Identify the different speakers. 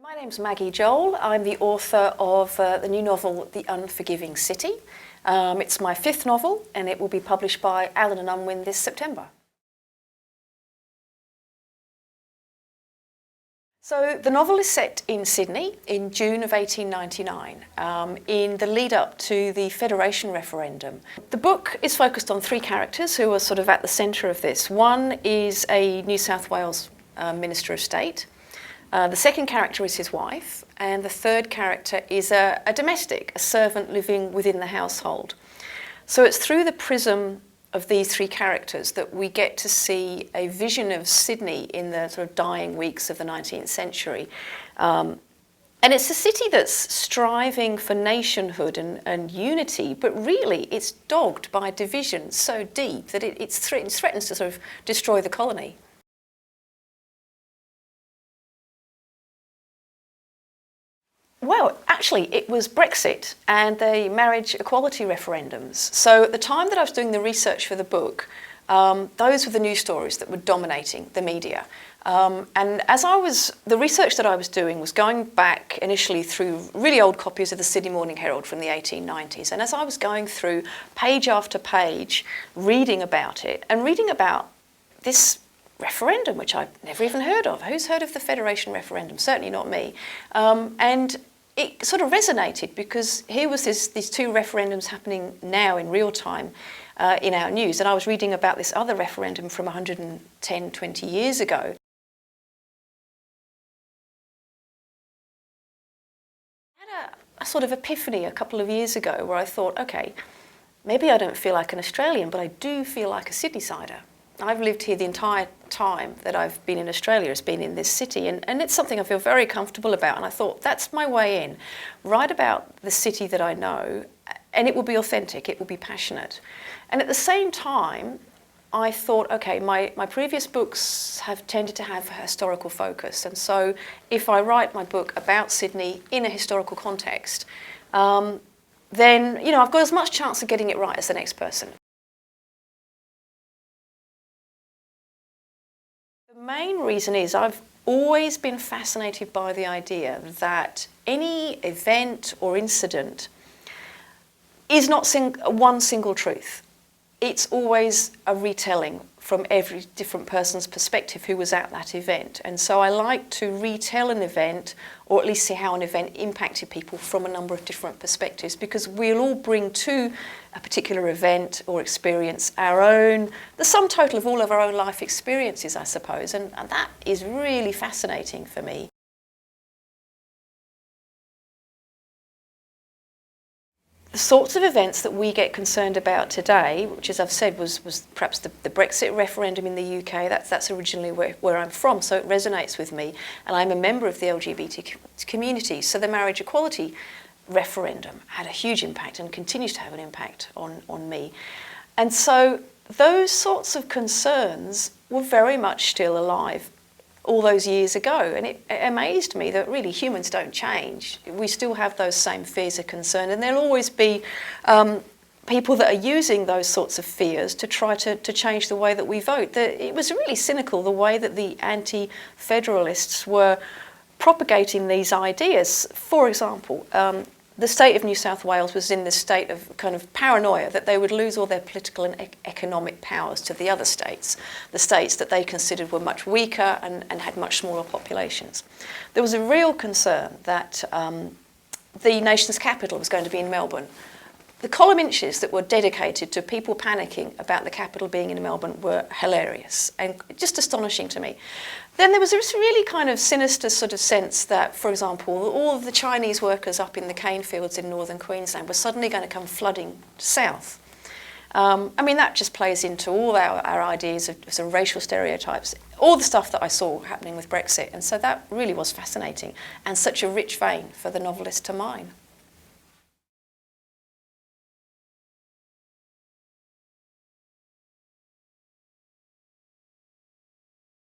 Speaker 1: My name's Maggie Joel. I'm the author of the new novel, The Unforgiving City. It's my 5th novel and it will be published by Allen & Unwin this September. So the novel is set in Sydney in June of 1899, in the lead up to the Federation referendum. The book is focused on 3 characters who are sort of at the centre of this. One is a New South Wales Minister of State. The second character is his wife, and the third character is a domestic, a servant living within the household. So it's through the prism of these 3 characters that we get to see a vision of Sydney in the sort of dying weeks of the 19th century. And it's a city that's striving for nationhood and unity, but really it's dogged by division so deep that it threatens to sort of destroy the colony. Well, actually, it was Brexit and the marriage equality referendums. So at the time that I was doing the research for the book, those were the news stories that were dominating the media. And the research that I was doing was going back initially through really old copies of the Sydney Morning Herald from the 1890s. And as I was going through page after page, reading about it and reading about this referendum, which I'd never even heard of. Who's heard of the Federation referendum? Certainly not me. And it sort of resonated because here was these 2 referendums happening now in real time in our news. And I was reading about this other referendum from 110, 20 years ago. I had a sort of epiphany a couple of years ago where I thought, okay, maybe I don't feel like an Australian, but I do feel like a Sydneysider. I've lived here the entire time that I've been in Australia, has been in this city, and it's something I feel very comfortable about. And I thought, that's my way in. Write about the city that I know, and it will be authentic, it will be passionate. And at the same time, I thought, okay, my previous books have tended to have a historical focus. And so if I write my book about Sydney in a historical context, then, I've got as much chance of getting it right as the next person. The main reason is I've always been fascinated by the idea that any event or incident is not one single truth. It's always a retelling from every different person's perspective who was at that event. And so I like to retell an event, or at least see how an event impacted people from a number of different perspectives, because we'll all bring to a particular event or experience the sum total of all of our own life experiences, I suppose, and that is really fascinating for me. The sorts of events that we get concerned about today, which, as I've said, was perhaps the Brexit referendum in the UK, that's originally where I'm from, so it resonates with me, and I'm a member of the LGBT community, so the marriage equality referendum had a huge impact and continues to have an impact on me. And so those sorts of concerns were very much still alive all those years ago, and it amazed me that really humans don't change. We still have those same fears and concerns, and there'll always be people that are using those sorts of fears to try to change the way that we vote. It was really cynical the way that the anti-federalists were propagating these ideas. For example, the state of New South Wales was in this state of kind of paranoia that they would lose all their political and economic powers to the other states, the states that they considered were much weaker and had much smaller populations. There was a real concern that the nation's capital was going to be in Melbourne. The column inches that were dedicated to people panicking about the capital being in Melbourne were hilarious and just astonishing to me. Then there was this really kind of sinister sort of sense that, for example, all of the Chinese workers up in the cane fields in northern Queensland were suddenly going to come flooding south. That just plays into all our ideas of sort of racial stereotypes, all the stuff that I saw happening with Brexit. And so that really was fascinating and such a rich vein for the novelist to mine.